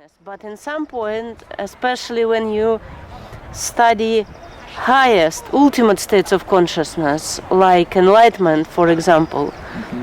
awareness, but in some point, especially when you study highest, ultimate states of consciousness, like enlightenment, for example,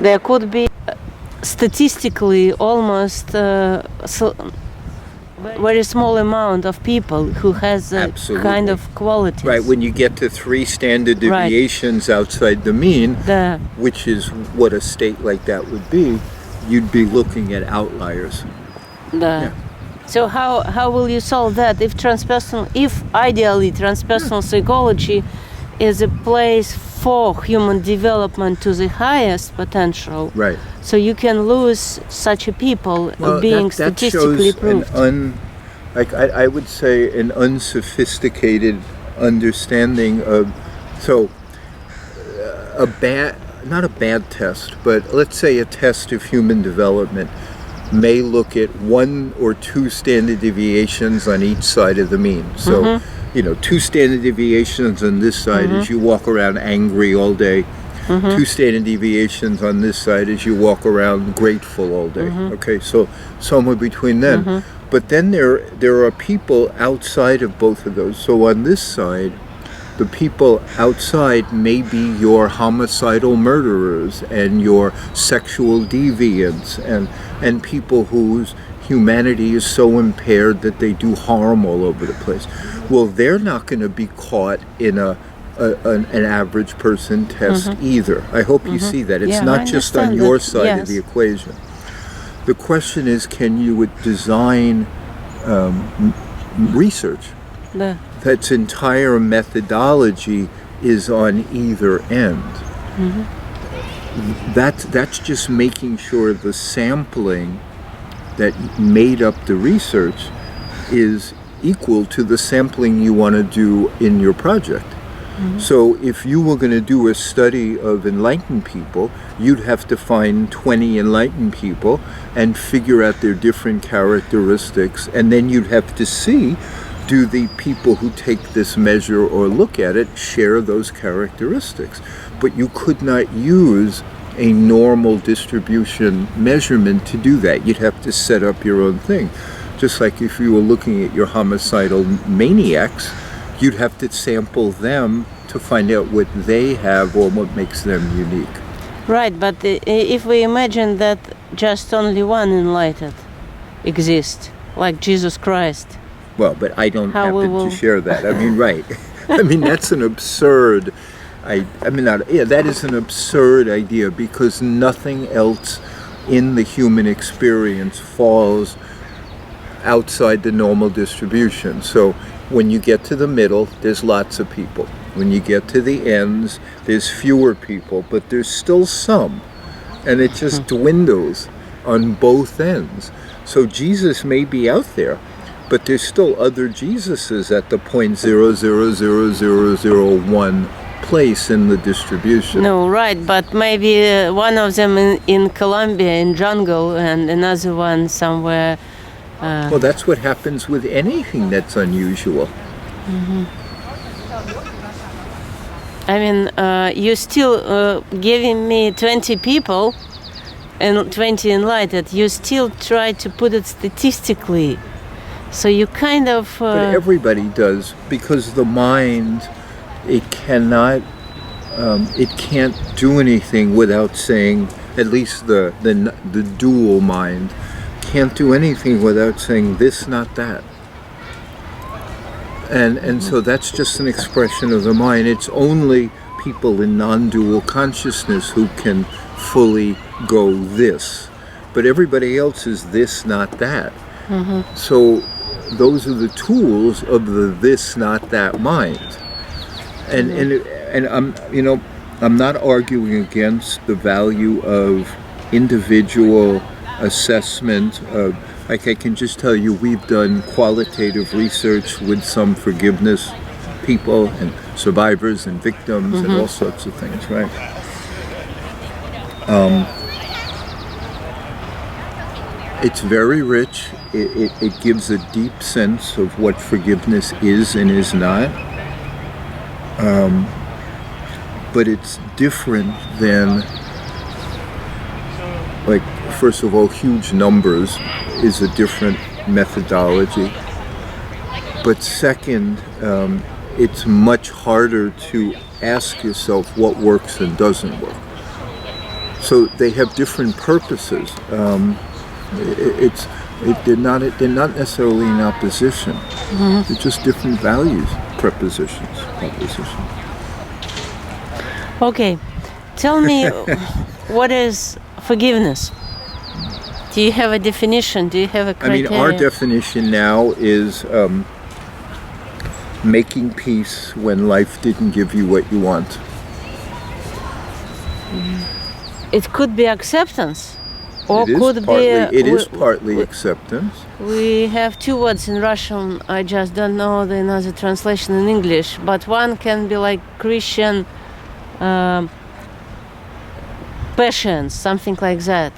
there could be statistically almost very small amount of people who has a kind of qualities. Right, when you get to 3 standard deviations outside the mean, which is what a state like that would be, you'd be looking at outliers. So how will you solve that if ideally transpersonal psychology is a place for human development to the highest potential? Right. So you can lose such a people being statistically proved. I would say an unsophisticated understanding of, not a bad test, but let's say a test of human development may look at 1 or 2 standard deviations on each side of the mean. So, 2 standard deviations on this side as you walk around angry all day. 2 standard deviations on this side as you walk around grateful all day. Okay, so somewhere between them. But then there are people outside of both of those. So on this side, the people outside may be your homicidal murderers and your sexual deviants and people whose humanity is so impaired that they do harm all over the place. Well, they're not going to be caught in an average person test either. I hope you see that. It's not just on your side of the equation. The question is, can you design research that's entire methodology is on either end? That's just making sure the sampling that made up the research is equal to the sampling you want to do in your project. So if you were going to do a study of enlightened people, you'd have to find 20 enlightened people and figure out their different characteristics, and then you'd have to see, do the people who take this measure or look at it share those characteristics? But you could not use a normal distribution measurement to do that. You'd have to set up your own thing. Just like if you were looking at your homicidal maniacs, you'd have to sample them to find out what they have or what makes them unique. Right, but if we imagine that just only one enlightened exists, like Jesus Christ. Well, but I don't happen to share that. I mean, right. I mean, that's an absurd... that is an absurd idea, because nothing else in the human experience falls outside the normal distribution. So when you get to the middle, there's lots of people. When you get to the ends, there's fewer people, but there's still some. And it just dwindles on both ends. So Jesus may be out there, but there's still other Jesuses at the 0.000001 place in the distribution. No, right, but maybe one of them in Colombia, in jungle, and another one somewhere. Well, that's what happens with anything that's unusual. I mean, you still giving me 20 people and 20 enlightened. You still try to put it statistically. So you kind of... But everybody does, because the mind, it can't do anything without saying, at least the dual mind, can't do anything without saying this, not that. And so that's just an expression of the mind. It's only people in non-dual consciousness who can fully go this. But everybody else is this, not that. So those are the tools of the this, not that mind. And I'm not arguing against the value of individual assessment. Like I can just tell you, we've done qualitative research with some forgiveness people and survivors and victims and all sorts of things, right? It's very rich. It gives a deep sense of what forgiveness is and is not. But it's different than, like, first of all, huge numbers is a different methodology. But second, it's much harder to ask yourself what works and doesn't work. So they have different purposes. They're not necessarily in opposition. They're just different values, propositions. Okay, tell me, what is forgiveness? Do you have a definition? Do you have a criteria? I mean, our definition now is making peace when life didn't give you what you want. It could be acceptance, or It is partly acceptance. We have two words in Russian. I just don't know the another translation in English. But one can be like Christian patience, something like that.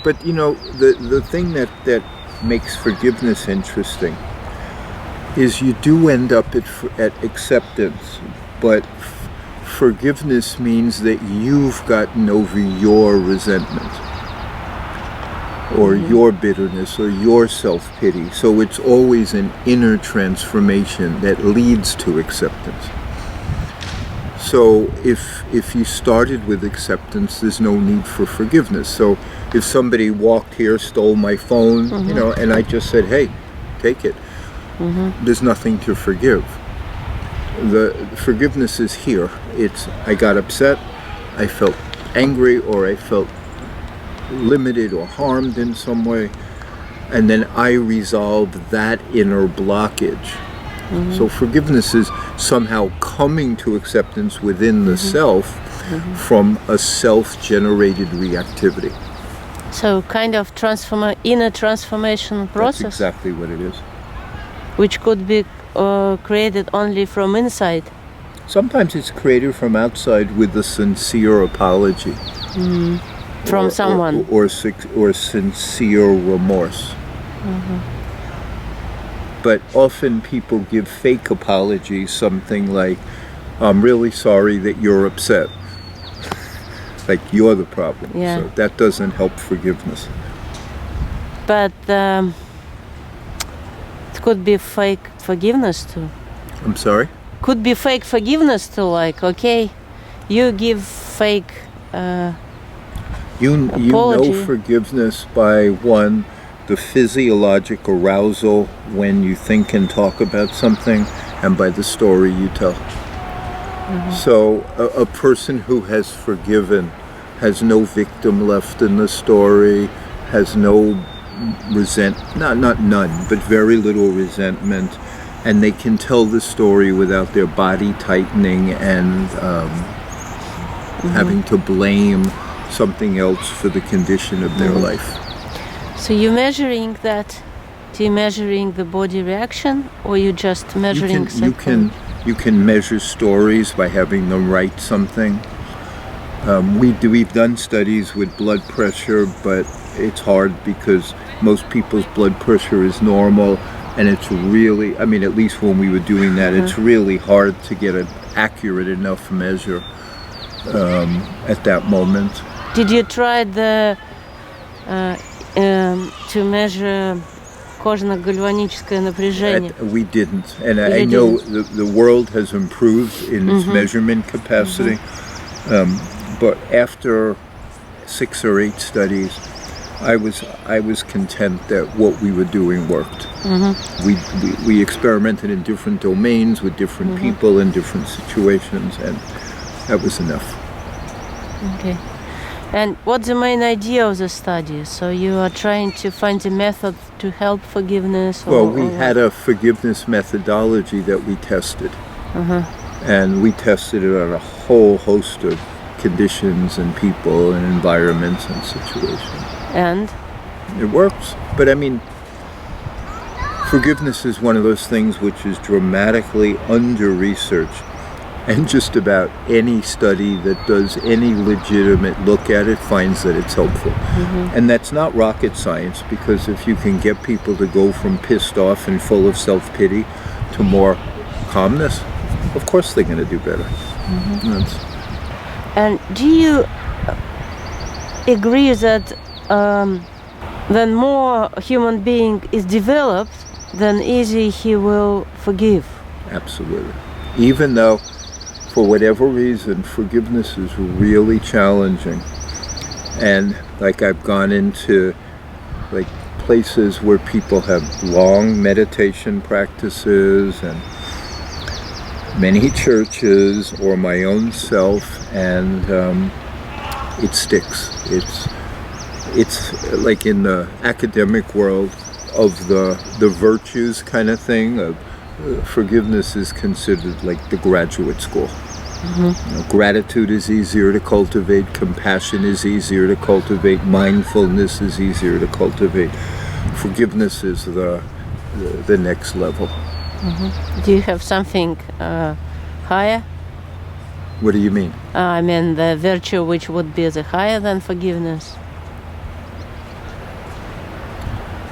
But you know, the thing that makes forgiveness interesting is you do end up at acceptance, but forgiveness means that you've gotten over your resentment or your bitterness or your self-pity. So it's always an inner transformation that leads to acceptance. So if you started with acceptance, there's no need for forgiveness. So if somebody walked here, stole my phone, you know, and I just said, hey, take it, there's nothing to forgive. The forgiveness is here. It's, I got upset, I felt angry, or I felt limited or harmed in some way, and then I resolved that inner blockage. So forgiveness is somehow coming to acceptance within the self from a self-generated reactivity. So kind of inner transformation process? That's exactly what it is. Which could be created only from inside? Sometimes it's created from outside with a sincere apology. From someone? Or sincere remorse. But often people give fake apologies, something like, I'm really sorry that you're upset. Like you're the problem. Yeah. So that doesn't help forgiveness. But it could be fake forgiveness too. I'm sorry? Could be fake forgiveness too, like, okay, you give fake You apology. know forgiveness by one, the physiologic arousal when you think and talk about something, and by the story you tell. So a person who has forgiven has no victim left in the story, has no not none, but very little resentment, and they can tell the story without their body tightening and having to blame something else for the condition of their life. So you're measuring that? Do you measuring the body reaction, or you just measuring something? You can measure stories by having them write something. We've done studies with blood pressure, but it's hard because most people's blood pressure is normal, and it's really, I mean, at least when we were doing that, it's really hard to get an accurate enough measure at that moment. Did you try to measure кожно-гальваническое напряжение? We didn't, and I know the world has improved in its measurement capacity, but after 6 or 8 studies, I was content that what we were doing worked. We experimented in different domains with different people in different situations, and that was enough. Okay. And what's the main idea of the study? So you are trying to find a method to help forgiveness? Well, we had a forgiveness methodology that we tested. And we tested it on a whole host of conditions and people and environments and situations. And? It works. But I mean, forgiveness is one of those things which is dramatically under-researched. And just about any study that does any legitimate look at it finds that it's helpful. And that's not rocket science, because if you can get people to go from pissed off and full of self-pity to more calmness, of course they're going to do better. And do you agree that then more human being is developed, then easy he will forgive. Absolutely. Even though, for whatever reason, forgiveness is really challenging. And like I've gone into like places where people have long meditation practices and many churches or my own self, and it sticks. It's like in the academic world of the virtues kind of thing. Forgiveness is considered like the graduate school. You know, gratitude is easier to cultivate, compassion is easier to cultivate, mindfulness is easier to cultivate. Forgiveness is the next level. Do you have something higher? What do you mean? I mean the virtue which would be the higher than forgiveness.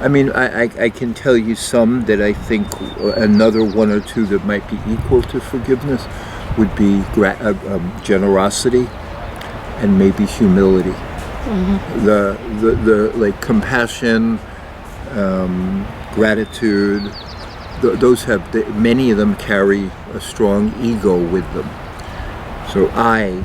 I mean, I can tell you some that I think another one or two that might be equal to forgiveness would be generosity and maybe humility. The like compassion, gratitude, those have, many of them carry a strong ego with them. So I.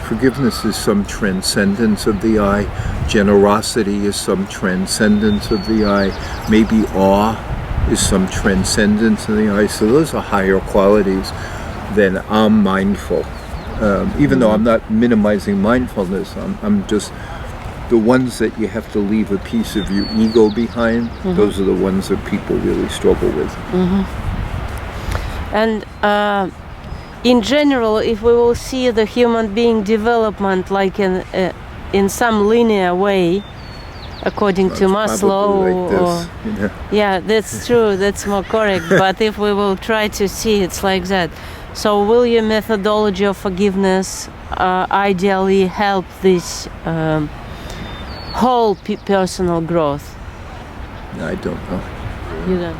Forgiveness is some transcendence of the I. Generosity is some transcendence of the I. Maybe awe is some transcendence of the I. So those are higher qualities than I'm mindful. Even though I'm not minimizing mindfulness, I'm just, the ones that you have to leave a piece of your ego behind, those are the ones that people really struggle with. And in general, if we will see the human being development like in some linear way, according to Maslow, like this, or, you know? yeah, that's true, that's more correct. But if we will try to see it's like that, so will your methodology of forgiveness ideally help this whole personal growth? I don't know. You don't?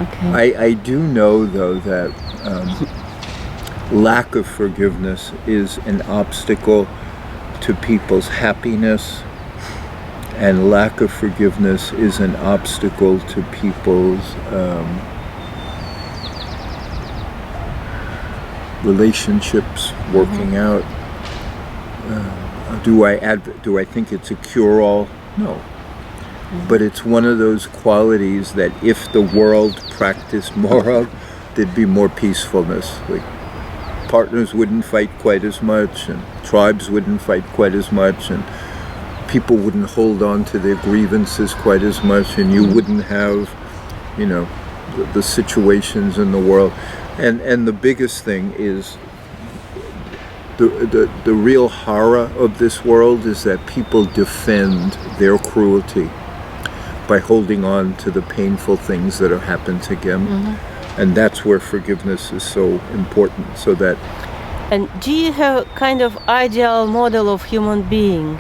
Okay. I do know though that lack of forgiveness is an obstacle to people's happiness, and lack of forgiveness is an obstacle to people's relationships working out. Do I think it's a cure-all? No. But it's one of those qualities that if the world practiced more of, there'd be more peacefulness. Like, partners wouldn't fight quite as much, and tribes wouldn't fight quite as much, and people wouldn't hold on to their grievances quite as much, and you wouldn't have, you know, the situations in the world. And the biggest thing is the real horror of this world is that people defend their cruelty by holding on to the painful things that have happened to them. And that's where forgiveness is so important, so that... And do you have kind of ideal model of human being?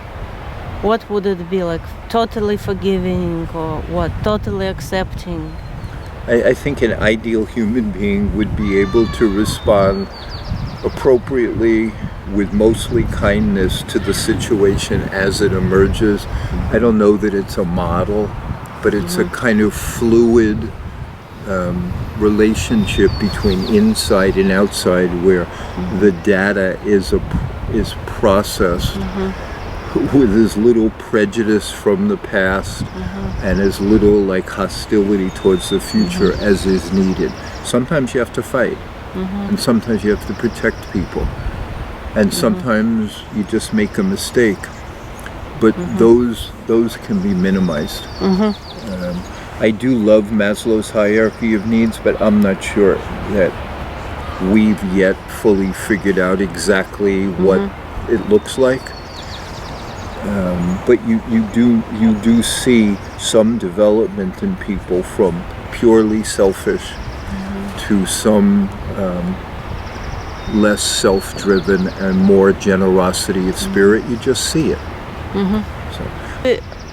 What would it be like? Totally forgiving, or what? Totally accepting? I think an ideal human being would be able to respond appropriately with mostly kindness to the situation as it emerges. I don't know that it's a model, but it's a kind of fluid relationship between inside and outside, where the data is processed with as little prejudice from the past and as little like hostility towards the future as is needed. Sometimes you have to fight, and sometimes you have to protect people, and sometimes you just make a mistake, but those can be minimized. I do love Maslow's hierarchy of needs, but I'm not sure that we've yet fully figured out exactly what it looks like. But you do see some development in people from purely selfish to some less self-driven and more generosity of spirit. You just see it.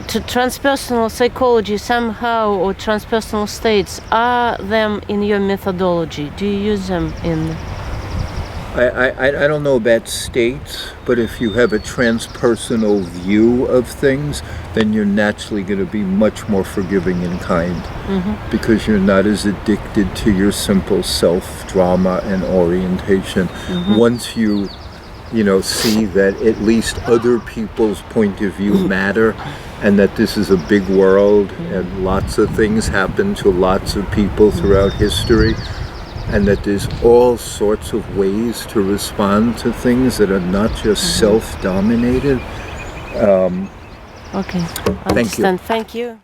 To transpersonal psychology somehow, or transpersonal states, are them in your methodology? Do you use them in? I don't know about states, but if you have a transpersonal view of things, then you're naturally going to be much more forgiving and kind, because you're not as addicted to your simple self-drama and orientation. Once you see that at least other people's point of view matter, and that this is a big world, and lots of things happen to lots of people throughout history, and that there's all sorts of ways to respond to things that are not just self-dominated. Okay, Thank you. Thank you.